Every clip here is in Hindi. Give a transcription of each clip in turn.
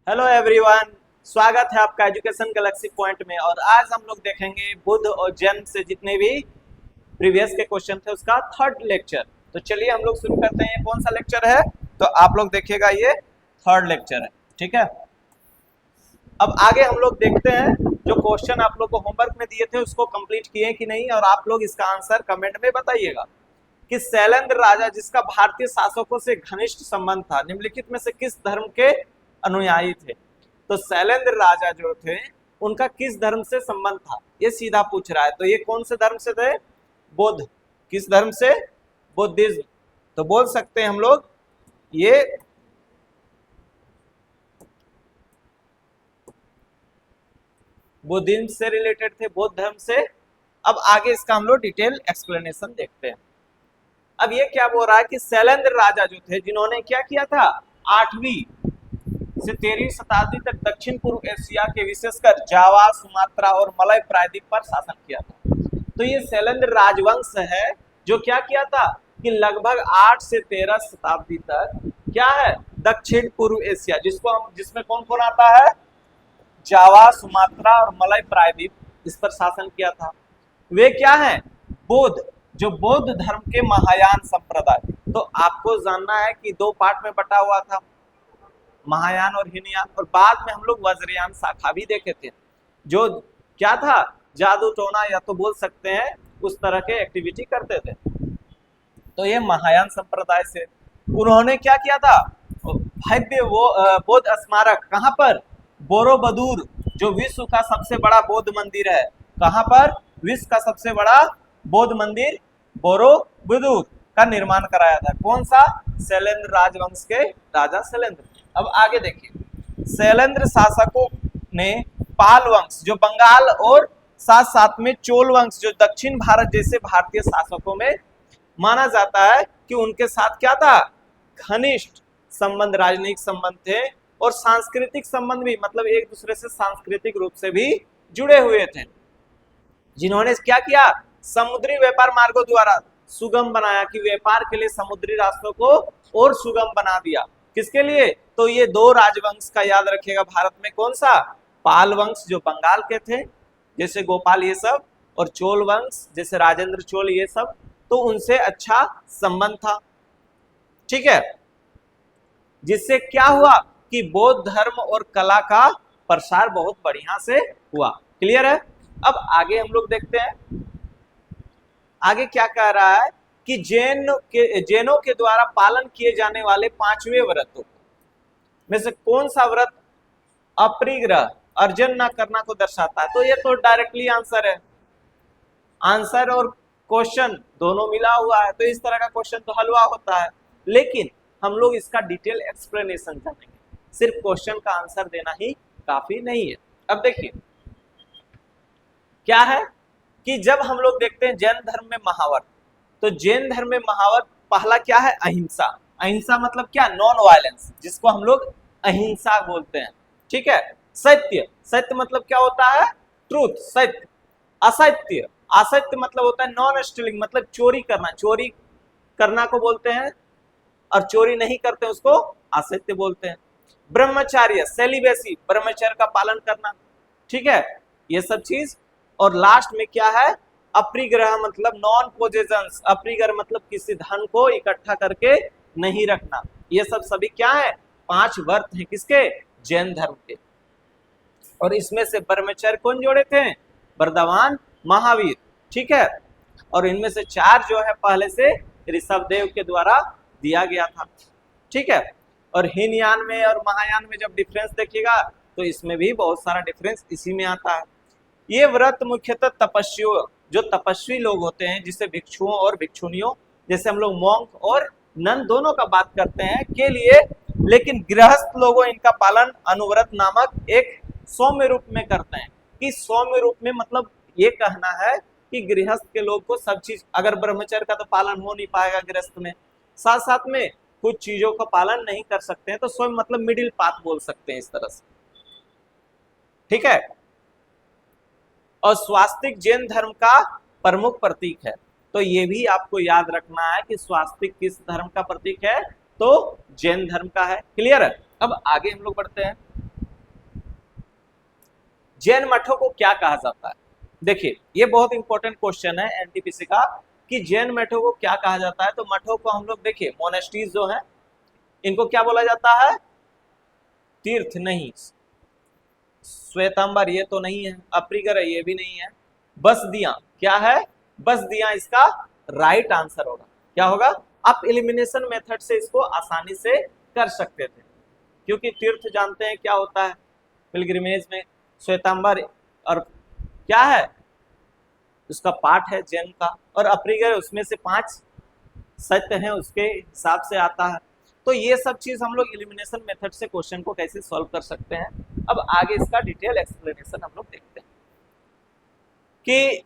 हेलो एवरीवन, स्वागत है आपका एजुकेशन गैलेक्सी पॉइंट में। और आज हम लोग देखेंगे बुध और जन्म से जितने भी प्रीवियस के क्वेश्चन थे उसका थर्ड लेक्चर। तो चलिए हम लोग शुरू करते हैं। ये कौन सा लेक्चर है? तो आप लोग देखिएगा, ये थर्ड लेक्चर है। ठीक है, अब आगे हम लोग देखते हैं जो क्वेश्चन आप लोग को होमवर्क में दिए थे उसको कंप्लीट किए कि नहीं, और आप लोग इसका आंसर कमेंट में बताइएगा कि शैलेंद्र राजा जिसका भारतीय शासकों से घनिष्ठ संबंध था, निम्नलिखित में से किस धर्म के अनुयायी थे? तो शैलेंद्र राजा जो थे उनका किस धर्म से संबंध था, ये सीधा पूछ रहा है। तो ये कौन से धर्म से थे? बौद्ध। किस धर्म से? बुद्धिज्म। तो बोल सकते हैं हम लोग ये बुद्धिज्म से रिलेटेड थे, बौद्ध धर्म से। अब आगे इसका हम लोग डिटेल एक्सप्लेनेशन देखते हैं। अब ये क्या बोल रहा है कि शैलेंद्र राजा जो थे जिन्होंने क्या किया था, 8वीं से 13वीं शताब्दी तक दक्षिण पूर्व एशिया के विशेषकर जावा, सुमात्रा और मलय प्रायद्वीप पर शासन किया था। तो ये शैलेंद्र राजवंश है जो क्या किया था कि लगभग 8 से 13 शताब्दी तक क्या है, दक्षिण पूर्व एशिया, जिसमें कौन कौन आता है, जावा, सुमात्रा और मलय प्रायद्वीप, इस पर शासन किया था। वे क्या है, बौद्ध, जो बौद्ध धर्म के महायान संप्रदाय। तो आपको जानना है कि दो पार्ट में बटा हुआ था, महायान और हीनयान, और बाद में हम लोग वज्रयान शाखा भी देखे थे, जो क्या था, जादू टोना या तो बोल सकते हैं उस तरह के एक्टिविटी करते थे। तो ये महायान संप्रदाय से उन्होंने क्या किया था, भव्य वो बौद्ध स्मारक, कहां पर, बोरोबदूर, जो विश्व का सबसे बड़ा बौद्ध मंदिर है। कहां पर? विश्व का सबसे बड़ा बौद्ध मंदिर बोरोबुदूर का निर्माण कराया था। कौन सा? शैलेंद्र राजवंश के राजा शैलेंद्र। अब आगे देखिए, शैलेंद्र शासकों ने पाल वंश जो बंगाल और साथ साथ में चोल वंश जो दक्षिण भारत जैसे भारतीय शासकों में माना जाता है कि उनके साथ क्या था, घनिष्ठ संबंध, राजनयिक संबंध थे और सांस्कृतिक संबंध भी, मतलब एक दूसरे से सांस्कृतिक रूप से भी जुड़े हुए थे। जिन्होंने क्या किया, समुद्री व्यापार मार्गों द्वारा सुगम बनाया, कि व्यापार के लिए समुद्री रास्तों को और सुगम बना दिया। किसके लिए? तो ये दो राजवंश का याद रखिएगा भारत में, कौन सा, पाल वंश जो बंगाल के थे जैसे गोपाल ये सब, और चोल वंश जैसे राजेंद्र चोल ये सब, तो उनसे अच्छा संबंध था। ठीक है, जिससे क्या हुआ कि बौद्ध धर्म और कला का प्रसार बहुत बढ़िया से हुआ। क्लियर है? अब आगे हम लोग देखते हैं, आगे क्या कह रहा है कि जैनों के द्वारा पालन किए जाने वाले 5वें व्रतों में से कौन सा व्रत अपरिग्रह, अर्जन न करना को दर्शाता है? तो ये तो डायरेक्टली आंसर है, आंसर और क्वेश्चन दोनों मिला हुआ है, तो इस तरह का क्वेश्चन तो हलवा होता है। लेकिन हम लोग इसका डिटेल एक्सप्लेनेशन जानेंगे, सिर्फ क्वेश्चन का आंसर देना ही काफी नहीं है। अब देखिए क्या है कि जब हम लोग देखते हैं जैन धर्म में महावर्त, तो जैन धर्म में महावर्त पहला क्या है, अहिंसा। अहिंसा मतलब क्या, नॉन वायलेंस, जिसको हम लोग अहिंसा बोलते हैं। ठीक है, सत्य, सत्य मतलब क्या होता है, ट्रूथ, सत्य। असत्य, असत्य मतलब होता है नॉन स्टीलिंग, मतलब चोरी करना, चोरी करना को बोलते हैं, और चोरी नहीं करते उसको असत्य बोलते हैं। ब्रह्मचर्य, सेलिबेसी, ब्रह्मचर्य का पालन करना। ठीक है, ये सब चीज। और लास्ट में क्या है, अपरिग्रह मतलब नॉन पोजेशंस, अपरिग्रह मतलब किसी धन को इकट्ठा करके नहीं रखना। ये सब सभी क्या है, 5 व्रत हैं किसके, जैन धर्म के। और इसमें से ब्रह्मचर्य कौन जोड़े थे, बर्दवान महावीर। ठीक है, और इनमें से 4 जो है पहले से ऋषभदेव के द्वारा दिया गया था। ठीक है, और हीनयान में और महायान में जब डिफरेंस देखिएगा तो इसमें भी बहुत सारा डिफरेंस इसी में आता है। ये व्रत मुख्यतः तपस्वियों, जो तपस्वी लोग होते हैं, जिसे भिक्षुओं और भिक्षुनियों, जैसे हम लोग मॉन्क और नन दोनों का बात करते हैं, के लिए, लेकिन गृहस्थ लोगों इनका पालन अनुव्रत नामक एक सौम्य रूप में करते हैं। कि सौम्य रूप में मतलब ये कहना है कि गृहस्थ के लोग को सब चीज, अगर ब्रह्मचर्य का तो पालन हो नहीं पाएगा गृहस्थ में, साथ साथ में कुछ चीजों का पालन नहीं कर सकते हैं, तो स्वयं मतलब मिडिल पाथ बोल सकते हैं इस तरह से। ठीक है, और स्वास्तिक जैन धर्म का प्रमुख प्रतीक है। तो ये भी आपको याद रखना है कि स्वास्तिक किस धर्म का प्रतीक है, तो जैन धर्म का है। क्लियर है? अब आगे हम लोग बढ़ते हैं। जैन मठों को क्या कहा जाता है? देखिए ये बहुत इंपॉर्टेंट क्वेश्चन है एनटीपीसी का कि जैन मठों को क्या कहा जाता है। तो मठों को हम लोग देखिए मोनेस्ट्रीज जो है इनको क्या बोला जाता है? तीर्थ नहीं, श्वेतांबर ये तो नहीं है, अपरिग्रह ये भी नहीं है, बसदियां क्या है? बसदियां इसका राइट आंसर होगा। क्या होगा? आप एलिमिनेशन मेथड से इसको आसानी से कर सकते थे, क्योंकि तीर्थ जानते हैं क्या होता है पिलग्रिमेज में, श्वेतांबर और क्या है उसका पार्ट है जैन का, और अपरिग्रह उसमें से 5 सत्य हैं उसके हिसाब से आता है। तो ये सब चीज हम लोग एलिमिनेशन मेथड से क्वेश्चन को कैसे सॉल्व कर सकते हैं। अब आगे इसका डिटेल एक्सप्लेनेशन हम लोग देखते हैं कि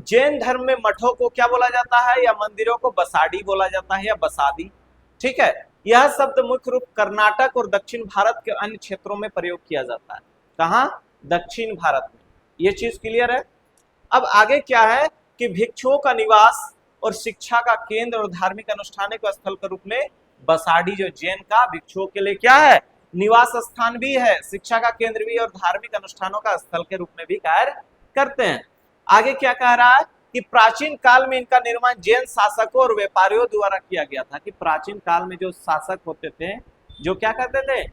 जैन धर्म में मठों को क्या बोला जाता है या मंदिरों को बसाड़ी बोला जाता है या बसादी। ठीक है, यह शब्द मुख्य रूप कर्नाटक और दक्षिण भारत के अन्य क्षेत्रों में प्रयोग किया जाता है। कहां? दक्षिण भारत में। ये चीज क्लियर है। अब आगे क्या है कि भिक्षुओं का निवास और शिक्षा का केंद्र और धार्मिक अनुष्ठानों के स्थल के रूप में बसाड़ी जो जैन का भिक्षुओं के लिए क्या है? निवास स्थान भी है, शिक्षा का केंद्र भी और धार्मिक अनुष्ठानों का स्थल के रूप में भी कार्य करते हैं। आगे क्या कह रहा है कि प्राचीन काल में इनका निर्माण जैन शासकों और व्यापारियों द्वारा किया गया था। कि प्राचीन काल में जो शासक होते थे जो क्या करते थे?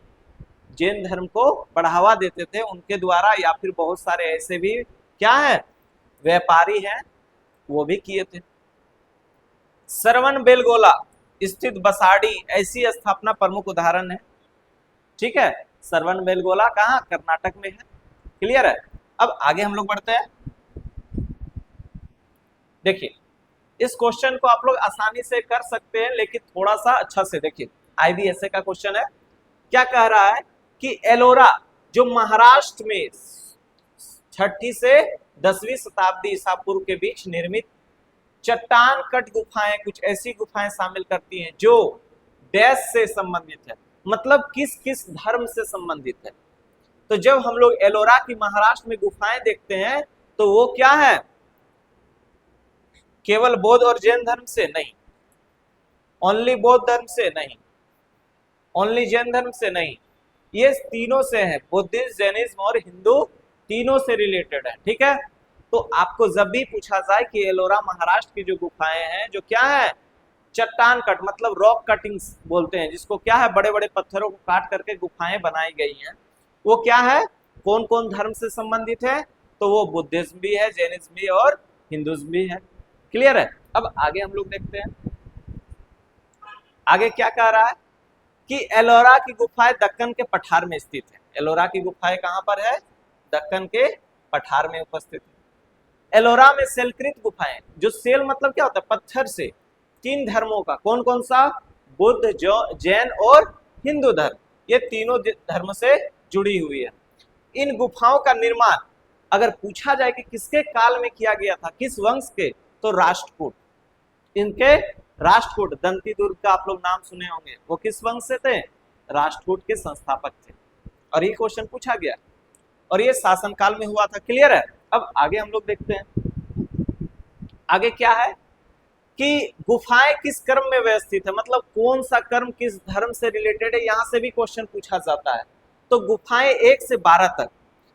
जैन धर्म को बढ़ावा देते थे, उनके द्वारा, या फिर बहुत सारे ऐसे भी क्या है व्यापारी हैं वो भी किए थे। श्रवण बेलगोला स्थित बसाड़ी ऐसी स्थापना प्रमुख उदाहरण है। ठीक है, श्रवण बेलगोला कहाँ? कर्नाटक में है। क्लियर है। अब आगे हम लोग बढ़ते हैं। देखिए इस क्वेश्चन को आप लोग आसानी से कर सकते हैं, लेकिन थोड़ा सा अच्छा से देखिए। आईबीएसए का क्वेश्चन है। क्या कह रहा है कि एलोरा जो महाराष्ट्र में 6ठी से 10वीं शताब्दी ईसा पूर्व के बीच निर्मित चट्टान कट गुफाएं कुछ ऐसी गुफाएं शामिल करती हैं जो डैश से संबंधित है, मतलब किस किस धर्म से संबंधित है। तो जब हम लोग एलोरा की महाराष्ट्र में गुफाएं देखते हैं तो वो क्या है? केवल बौद्ध और जैन धर्म से नहीं, ओनली बौद्ध धर्म से नहीं, ओनली जैन धर्म से नहीं, ये तीनों से है, बुद्धिस्ट, जैनिज्म और हिंदू तीनों से रिलेटेड है। ठीक है, तो आपको जब भी पूछा जाए कि एलोरा महाराष्ट्र की जो गुफाएं हैं जो क्या है? चट्टान कट मतलब रॉक कटिंग्स बोलते हैं, जिसको क्या है बड़े बड़े पत्थरों को काट करके गुफाएं बनाई गई हैं, वो क्या है? कौन कौन धर्म से संबंधित है? तो वो बुद्धिज्म भी है, जैनिज्म भी और हिंदुज्म भी है। क्लियर है। अब आगे हम लोग देखते हैं आगे क्या कह रहा है कि एलोरा की गुफाएं दक्कन के पठार में स्थित है। एलोरा की गुफाएं कहां पर है? दक्कन के पठार में उपस्थित है। एलोरा में सेलकृत गुफाएं, जो सेल मतलब क्या होता है? पत्थर से, 3 धर्मों का, कौन कौन सा? बुद्ध, जैन और हिंदू धर्म, ये तीनों धर्म से जुड़ी हुई है। इन गुफाओं का निर्माण अगर पूछा जाए कि किसके काल में किया गया था, किस वंश के, तो राष्ट्रकूट। इनके राष्ट्रकूट, दंती दुर्ग का आप लोग नाम सुने होंगे, वो किस वंश से थे? राष्ट्रकूट के संस्थापक थे। और ये क्वेश्चन पूछा गया और ये शासन काल में हुआ था। क्लियर है। अब आगे हम लोग देखते हैं आगे क्या है कि गुफाएं किस क्रम में व्यवस्थित है, मतलब कौन सा कर्म किस धर्म से रिलेटेड है, यहां से भी क्वेश्चन पूछा जाता है। तो गुफाएं 1 से 12 तक।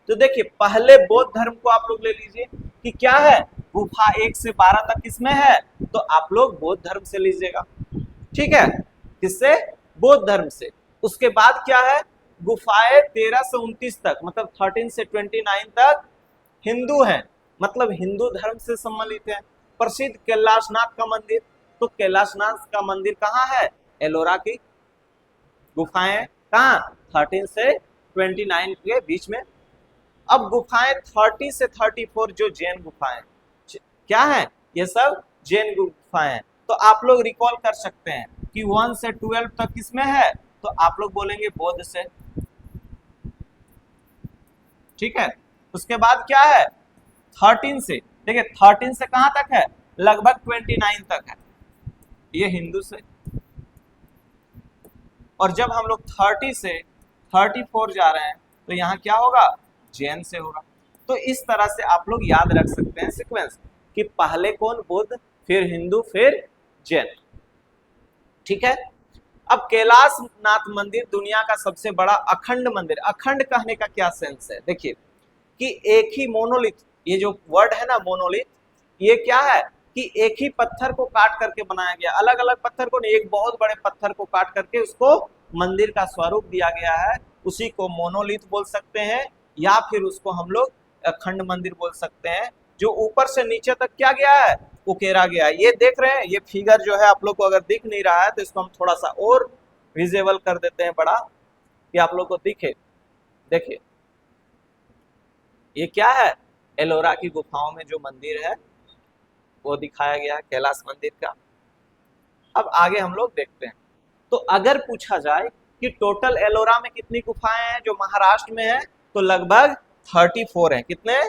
तो देखिए पहले बौद्ध धर्म को आप लोग ले लीजिए कि क्या है? गुफा 1 से 12 तक किसमें है? तो आप लोग बौद्ध धर्म से लीजिएगा। ठीक है, किससे? बौद्ध धर्म से। उसके बाद क्या है? गुफाएं 13 से 29 तक, मतलब 13 से 29 तक हिंदू हैं, मतलब हिंदू धर्म से संबंधित है। प्रसिद्ध कैलाशनाथ का मंदिर, तो कैलाशनाथ का मंदिर कहाँ है? एलोरा की गुफाएं कहाँ? 13 से 29 के बीच में। अब गुफाएं 30 से 34 जो जैन गुफाएं क्या है? ये सब जैन गुफाएं हैं। तो आप लोग रिकॉल कर सकते हैं कि 1 से 12 तक किसमें है? तो आप लोग बोलेंगे बौद्ध से। ठीक है, उसके बाद क्या है? 13 से, देखिए 13 से कहां तक है? लगभग 29 तक है, ये हिंदू से। और जब हम लोग 30 से 34 जा रहे हैं तो यहाँ क्या होगा? जैन से होगा। तो इस तरह से आप लोग याद रख सकते हैं सीक्वेंस कि पहले कौन? बुद्ध, फिर हिंदू, फिर जैन। ठीक है। अब कैलाशनाथ मंदिर दुनिया का सबसे बड़ा अखंड मंदिर। अखंड कहने का क्या सेंस है? देखिए कि एक ही मोनोलिथ, ये जो वर्ड है ना मोनोलिथ, ये क्या है कि एक ही पत्थर को काट करके बनाया गया, अलग अलग पत्थर को नहीं, एक बहुत बड़े पत्थर को काट करके उसको मंदिर का स्वरूप दिया गया है, उसी को मोनोलिथ बोल सकते हैं, या फिर उसको हम लोग खंड मंदिर बोल सकते हैं, जो ऊपर से नीचे तक क्या गया है, उकेरा गया है। ये देख रहे हैं, ये फिगर जो है आप लोग को अगर दिख नहीं रहा है तो इसको हम थोड़ा सा और विजिबल कर देते हैं बड़ा, कि आप लोग को दिखे। देखिए ये क्या है, एलोरा की गुफाओं में जो मंदिर है वो दिखाया गया है, कैलाश मंदिर का। अब आगे हम लोग देखते हैं, तो अगर पूछा जाए कि टोटल एलोरा में कितनी गुफाएं हैं जो महाराष्ट्र में है, तो लगभग 34 हैं। कितने?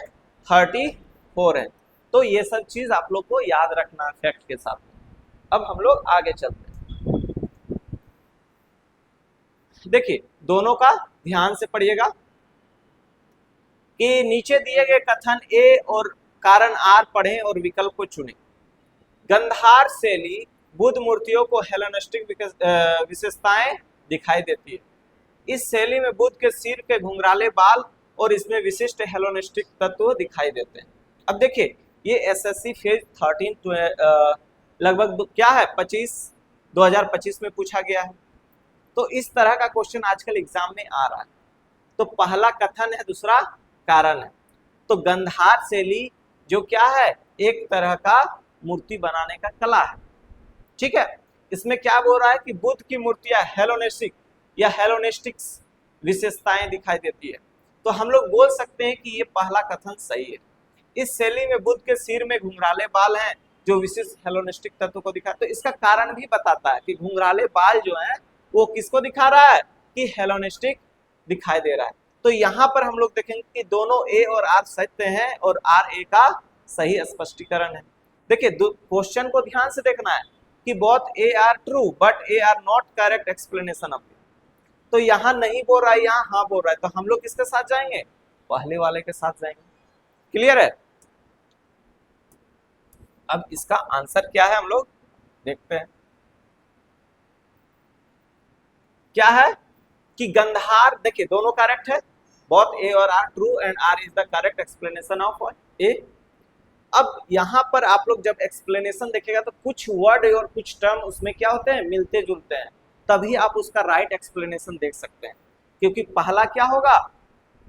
34 हैं। तो ये सब चीज आप लोग को याद रखना है फैक्ट के साथ। अब हम लोग आगे चलते हैं। देखिए दोनों का ध्यान से पढ़िएगा कि नीचे दिए गए कथन ए और कारण आर पढ़ें और विकल्प को चुनें। गंधार शैली बुद्ध मूर्तियों को हेलेनिस्टिक विशेषताएं दिखाई देती है। इस शैली में बुद्ध के सिर के घुंघराले बाल और इसमें विशिष्ट हेलेनिस्टिक तत्व दिखाई देते हैं। अब देखिए ये एसएससी फेज 13 लगभग क्या है 2025 में पूछा गया है। तो इस तरह का क्वेश्चन आजकल एग्जाम में आ रहा है। तो पहला कथन है, दूसरा कारण है। तो गंधार शैली जो क्या है, एक तरह का मूर्ति बनाने का कला है, ठीक है। इसमें क्या बोल रहा है कि बुद्ध की मूर्तियां हेलोनिस्टिक या हेलोनिस्टिक्स विशेषताएं दिखाई देती है। तो हम लोग बोल सकते हैं कि ये पहला कथन सही है। इस शैली में बुद्ध के सिर में घुंघराले बाल हैं जो विशिष्ट हेलोनिस्टिक तत्व को दिखा, तो इसका कारण भी बताता है कि घुंघराले बाल जो है वो किसको दिखा रहा है, कि हेलोनिस्टिक दिखाई दे रहा है। तो यहाँ पर हम लोग देखेंगे कि दोनों ए और आर सत्य हैं और आर ए का सही स्पष्टीकरण है। देखिए क्वेश्चन को ध्यान से देखना है कि both A R true but A R not correct explanation of. तो यहाँ नहीं बोल रहा है, यहाँ हाँ बोल रहा है, तो हम लोग किसके साथ जाएंगे, पहले वाले के साथ जाएंगे। क्लियर है? अब इसका आंसर क्या है हम लोग देखते हैं। क्या है कि गंधार, देखिए दोनों करेक्ट है, बोथ ए और R true and R is the correct explanation of A. अब यहाँ पर आप लोग जब एक्सप्लेनेशन देखेगा तो कुछ वर्ड और कुछ टर्म उसमें क्या होते हैं, मिलते जुलते हैं, तभी आप उसका राइट एक्सप्लेनेशन देख सकते हैं। क्योंकि पहला क्या होगा,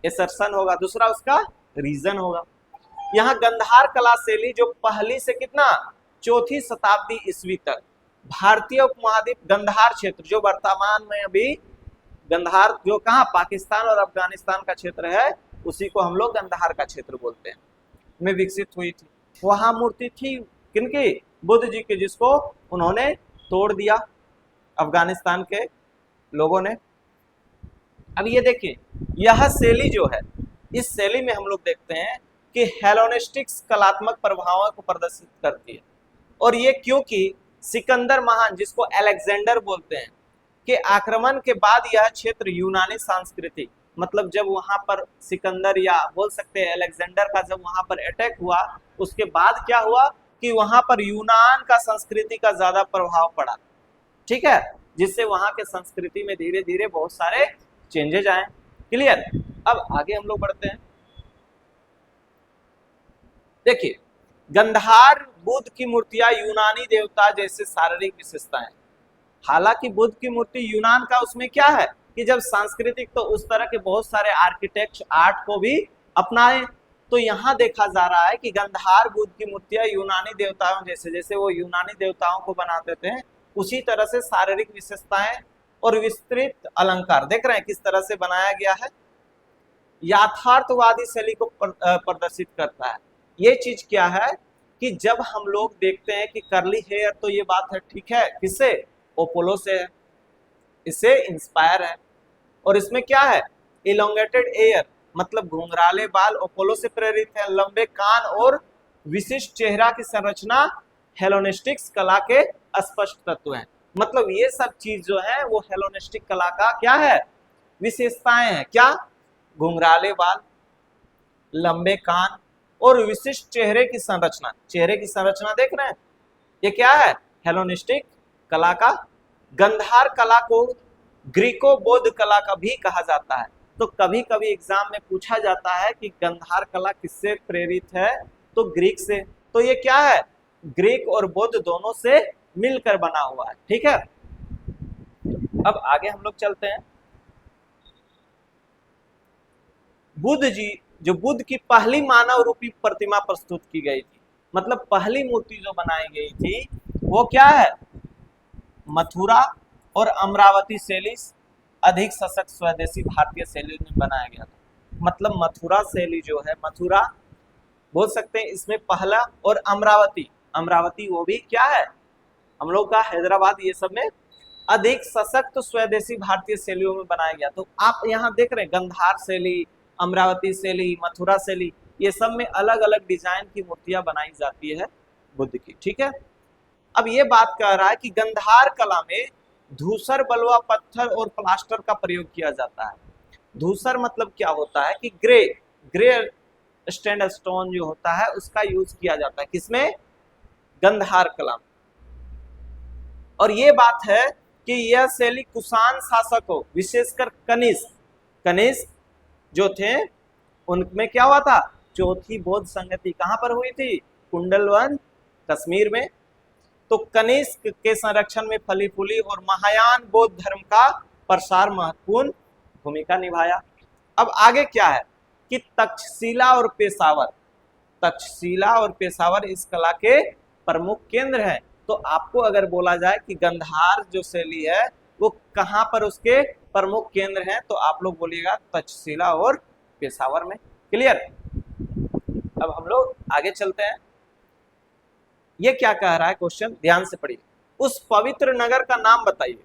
एसर्शन होगा, दूसरा उसका रीजन होगा। यहाँ गंधार कला शैली जो पहली से कितना 4वीं शताब्दी ईस्वी तक भारतीय उपमहाद्वीप गंधार क्षेत्र, जो वर्तमान में अभी गंधार जो कहाँ पाकिस्तान और अफगानिस्तान का क्षेत्र है, उसी को हम लोग गंधार का क्षेत्र बोलते हैं, में विकसित हुई थी। वहां मूर्ति थी किनकी, बुद्ध जी की, जिसको उन्होंने तोड़ दिया अफगानिस्तान के लोगों ने। अब ये देखिए यह शैली जो है, इस शैली में हम लोग देखते हैं कि हेलोनिस्टिक्स कलात्मक प्रभावों को प्रदर्शित करती है। और ये क्योंकि सिकंदर महान, जिसको अलेक्जेंडर बोलते हैं, के आक्रमण के बाद यह क्षेत्र यूनानी संस्कृति, मतलब जब वहां पर सिकंदर या बोल सकते हैं अलेक्जेंडर का जब वहां पर अटैक हुआ, उसके बाद क्या हुआ कि वहां पर यूनान का संस्कृति का ज्यादा प्रभाव पड़ा, ठीक है, जिससे वहां के संस्कृति में धीरे धीरे बहुत सारे चेंजेज आए। क्लियर? अब आगे हम लोग बढ़ते हैं। देखिए गंधार बुद्ध की मूर्तियां यूनानी देवता जैसे शारीरिक विशेषताएं, हालांकि बुद्ध की मूर्ति यूनान का उसमें क्या है कि जब सांस्कृतिक, तो उस तरह के बहुत सारे आर्किटेक्ट आर्ट को भी अपनाए। तो यहाँ देखा जा रहा है कि गंधार बुद्ध की मूर्तियां यूनानी देवताओं जैसे, जैसे वो यूनानी देवताओं को बनाते थे, उसी तरह से शारीरिक विशेषताएं और विस्तृत अलंकार देख रहे हैं किस तरह से बनाया गया है, यथार्थवादी शैली को प्रदर्शित करता है। ये चीज क्या है कि जब हम लोग देखते हैं कि कर्ली हेयर, तो ये बात है ठीक है, किससे, ओपोलो से है, इससे इंस्पायर है। और इसमें क्या है, इलोंगेटेड एयर, मतलब घुंघराले बाल ओपोलो से प्रेरित है। लंबे कान और विशिष्ट चेहरा की संरचना हेलोनिस्टिक्स कला के स्पष्ट तत्व हैं। मतलब ये सब चीज जो है वो हेलोनिस्टिक कला का क्या है, विशेषताएं हैं। क्या, घुंघराले बाल, लंबे कान और विशिष्ट चेहरे की संरचना। चेहरे की संरचना देख रहे हैं, ये क्या है, हेलोनिस्टिक कला का। गंधार कला को ग्रीको बौद्ध कला का भी कहा जाता है। तो कभी कभी एग्जाम में पूछा जाता है कि गंधार कला किससे प्रेरित है, तो ग्रीक से। तो ये क्या है, ग्रीक और बौद्ध दोनों से मिलकर बना हुआ है। ठीक है, अब आगे हम लोग चलते हैं। बुद्ध जी, जो बुद्ध की पहली मानव रूपी प्रतिमा प्रस्तुत की गई थी, मतलब पहली मूर्ति जो बनाई गई थी वो क्या है, मथुरा और अमरावती शैली, अधिक सशक्त स्वदेशी भारतीय शैली में बनाया गया था। मतलब मथुरा शैली जो है, मथुरा बोल सकते हैं इसमें पहला, और अमरावती, अमरावती वो भी क्या है हम लोग का हैदराबाद, ये सब में अधिक सशक्त स्वदेशी भारतीय शैलियों में बनाया गया। तो आप यहाँ देख रहे हैं गंधार शैली, अमरावती शैली, मथुरा शैली, ये सब में अलग अलग डिजाइन की मूर्तियां बनाई जाती है बुद्ध की। ठीक है, अब ये बात कह रहा है कि गंधार कला में धूसर, बलुआ पत्थर और प्लास्टर का प्रयोग किया जाता है। धूसर मतलब क्या होता है कि ग्रे, ग्रे स्टैंड स्टोन जो होता है उसका यूज किया जाता है किसमें, गंधार कला में। और ये बात है कि यह शैली कुषाण शासकों, विशेषकर कनिष्क जो थे उनमें क्या हुआ था, चौथी बौद्ध संगति कहां पर हुई थी, कुंडलवन कश्मीर में। तो कनिष्क के संरक्षण में फली फूली और महायान बौद्ध धर्म का प्रसार महत्वपूर्ण भूमिका निभाया। अब आगे क्या है कि तक्षशिला और पेशावर, तक्षशिला और पेशावर इस कला के प्रमुख केंद्र हैं। तो आपको अगर बोला जाए कि गंधार जो शैली है वो कहां पर उसके प्रमुख केंद्र हैं, तो आप लोग बोलिएगा तक्षशिला और पेशावर में। क्लियर। अब हम लोग आगे चलते हैं। ये क्या कह रहा है क्वेश्चन, ध्यान से पढ़िए। उस पवित्र नगर का नाम बताइए,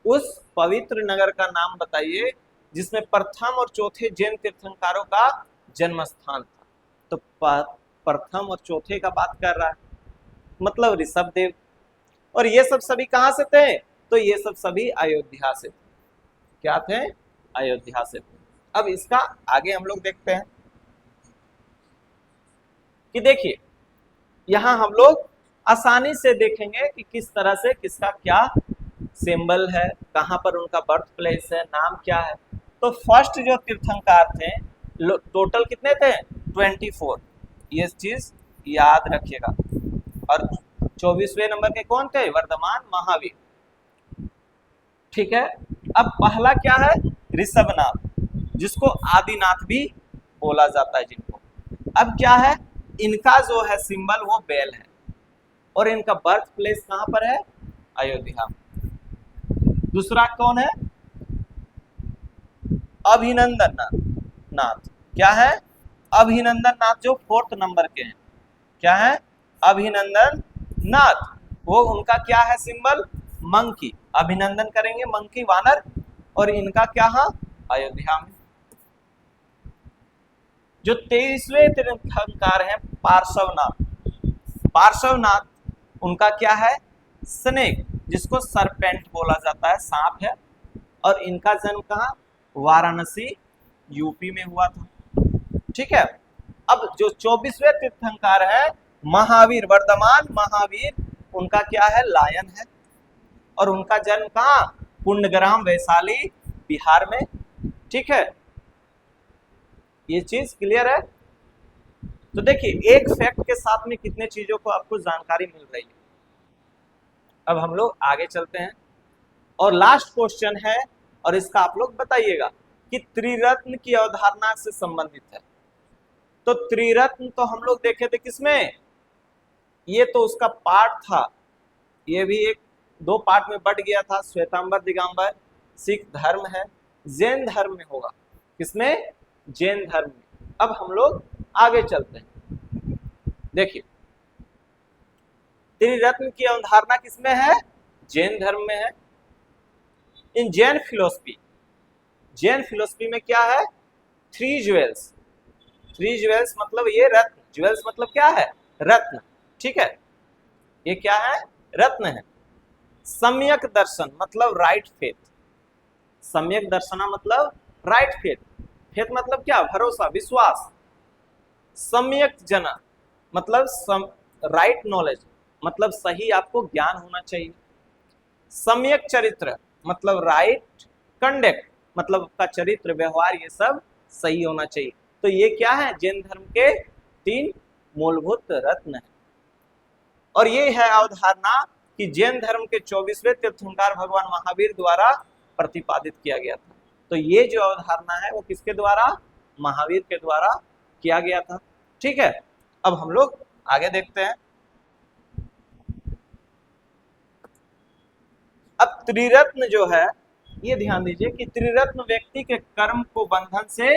उस पवित्र नगर का नाम बताइए जिसमें प्रथम और चौथे जैन तीर्थंकरों का जन्म स्थान था। तो प्रथम और चौथे का बात कर रहा है, मतलब ऋषभदेव। और ये सब सभी कहां से थे, तो ये सब सभी अयोध्या से थे। क्या थे, अयोध्या से थे। अब इसका आगे हम लोग देखते हैं कि देखिए यहां हम लोग आसानी से देखेंगे कि किस तरह से किसका क्या सिंबल है, कहां पर उनका बर्थ प्लेस है, नाम क्या है। तो फर्स्ट जो तीर्थंकर थे, टोटल कितने थे, 24, ये चीज याद रखिएगा। और 24वें नंबर के कौन थे, वर्धमान महावीर। ठीक है, अब पहला क्या है, ऋषभनाथ, जिसको आदिनाथ भी बोला जाता है जिनको। अब क्या है, इनका जो है सिंबल वो बैल है, और इनका बर्थ प्लेस कहां पर है, अयोध्या। दूसरा कौन है, अभिनंदन नाथ। क्या है, अभिनंदन नाथ, जो 4th नंबर के हैं। क्या है, अभिनंदन नाथ, वो उनका क्या है सिंबल, मंकी। अभिनंदन करेंगे मंकी, वानर, और इनका क्या है, अयोध्या में। जो 23वें तीर्थंकर हैं पार्श्वनाथ, पार्श्वनाथ उनका क्या है, स्नेक, जिसको सरपेंट बोला जाता है, सांप है। और इनका जन्म कहाँ, वाराणसी यूपी में हुआ था। ठीक है, अब जो 24वें तीर्थंकर है महावीर, वर्धमान महावीर, उनका क्या है, लायन है। और उनका जन्म कहाँ, कुंडग्राम वैशाली बिहार में। ठीक है, ये चीज क्लियर है। तो देखिए एक फैक्ट के साथ में कितने चीजों को आपको जानकारी मिल रही है। अब हम लोग आगे चलते हैं और लास्ट क्वेश्चन है, और इसका आप लोग बताइएगा कि त्रिरत्न की अवधारणा से संबंधित है। तो त्रिरत्न तो हम लोग देखे थे किसमें, ये तो उसका पार्ट था, ये भी एक 2 पार्ट में बट गया था। श्वेतांबर दिगंबर सिख धर्म है, जैन धर्म में होगा, किसमें, जैन धर्म में। अब हम लोग आगे चलते हैं। देखिए त्रिरत्न की अवधारणा किसमें है, जैन धर्म में है। इन जैन फिलोसफी, जैन फिलोसफी में क्या है, 3 ज्वेल्स। 3 ज्वेल्स मतलब ये रत्न, ज्वेल्स मतलब क्या है, रत्न। ठीक है, ये क्या है, रत्न है। सम्यक दर्शन मतलब राइट फेथ, सम्यक दर्शना मतलब राइट फेथ, फेथ मतलब क्या, भरोसा, विश्वास। सम्यक जना मतलब राइट नॉलेज, मतलब सही आपको ज्ञान होना चाहिए। सम्यक चरित्र मतलब राइट कंडक्ट, मतलब उसका चरित्र व्यवहार ये सब सही होना चाहिए। तो ये क्या है, जैन धर्म के 3 मूलभूत रत्न है। और ये है अवधारणा कि जैन धर्म के 24वें तीर्थंकर भगवान महावीर द्वारा प्रतिपादित किया गया था। तो ये जो अवधारणा है वो किसके द्वारा, महावीर के द्वारा किया गया था। ठीक है, अब हम लोग आगे देखते हैं। अब त्रिरत्न जो है, ये ध्यान दीजिए कि त्रिरत्न व्यक्ति के कर्म को बंधन से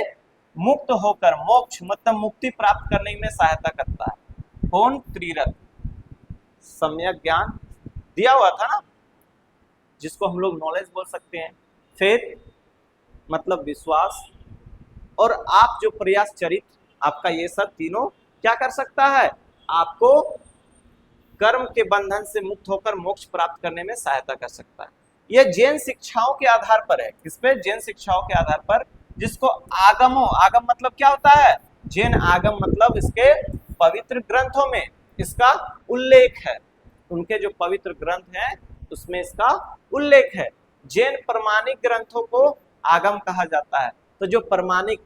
मुक्त होकर मोक्ष मतलब मुक्ति प्राप्त करने में सहायता करता है। कौन, त्रिरत्न। सम्यक ज्ञान दिया हुआ था ना, जिसको हम लोग नॉलेज बोल सकते हैं, फेथ मतलब विश्वास, और आप जो प्रयास चरित्र, आपका ये सब तीनों क्या कर सकता है, आपको कर्म के बंधन से मुक्त होकर मोक्ष प्राप्त करने में सहायता कर सकता है। यह जैन शिक्षाओं के आधार पर है। किस पे, जैन शिक्षाओं के आधार पर, जिसको आगमों, आगम मतलब क्या होता है, जैन आगम मतलब इसके पवित्र ग्रंथों में इसका उल्लेख है। उनके जो पवित्र ग्रंथ हैं उसमें इसका उल्लेख है। जैन प्रमाणिक ग्रंथों को आगम कहा जाता है। तो जो प्रमाणिक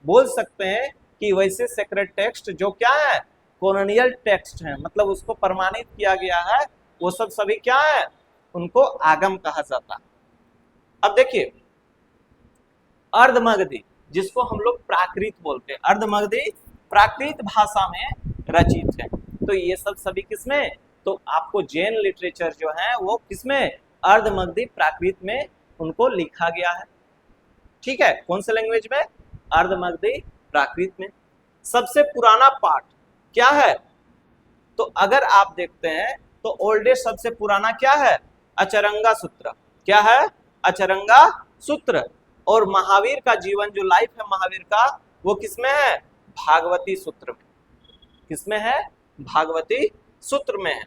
बोल सकते हैं कि वैसे सेक्रेट टेक्स्ट जो क्या है, कॉलोनियल टेक्स्ट है, मतलब उसको प्रमाणित किया गया है, वो सब सभी क्या है, उनको आगम कहा जाता है। अब देखिए, अर्धमगधी जिसको हम लोग प्राकृत बोलते हैं, अर्धमगधी प्राकृत भाषा में रचित है। तो ये सब सभी किसमें, तो आपको जैन लिटरेचर जो है वो किसमें, अर्धमगधी प्राकृत में उनको लिखा गया है। ठीक है, कौन से लैंग्वेज में, अर्धमगधी प्राकृत में। सबसे पुराना पाठ क्या है, तो अगर आप देखते हैं तो ओल्डेस्ट सबसे पुराना क्या है, अचरंगा सूत्र। क्या है, अचरंगा सूत्र। और महावीर का जीवन जो लाइफ है महावीर का, वो किसमें है, भागवती सूत्र में। किसमें है, भागवती सूत्र में है।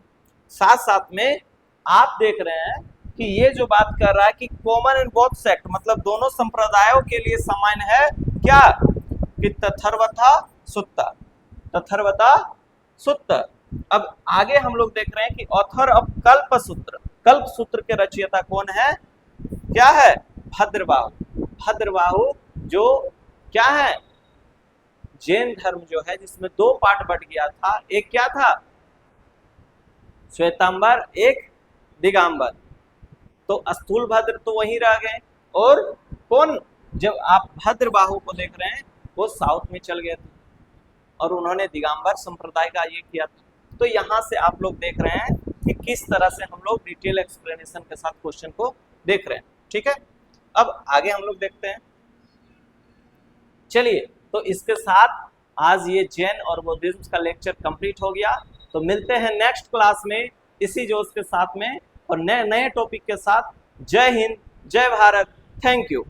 साथ साथ में आप देख रहे हैं कि ये जो बात कर रहा है कि कॉमन इन बोथ सेक्ट मतलब दोनों संप्रदायों के लिए समान है, क्या, कि तथर्वथा सुत्ता, तथर्वता सुत्ता। अब आगे हम लोग देख रहे हैं कि ऑथर ऑफ कल्प सूत्र, कल्प सूत्र के रचयिता कौन है, क्या है, भद्रबाहु। भद्रबाहु जो क्या है, जैन धर्म जो है जिसमें 2 पार्ट बट गया था, एक क्या था, श्वेतांबर, एक दिगंबर। तो स्थूल भद्र तो वहीं रह गए, और कौन, जब आप भद्रबाहु को देख रहे हैं वो साउथ में चल गए थे और उन्होंने दिगंबर संप्रदाय का ये किया था। तो यहाँ से आप लोग देख रहे हैं कि किस तरह से हम लोग डिटेल एक्सप्लेनेशन के साथ क्वेश्चन को देख रहे हैं। ठीक है, अब आगे हम लोग देखते हैं। चलिए, तो इसके साथ आज ये जैन और बौद्धिज्म का लेक्चर कंप्लीट हो गया। तो मिलते हैं नेक्स्ट क्लास में इसी जोश के साथ में और नए नए टॉपिक के साथ। जय हिंद, जय भारत, थैंक यू।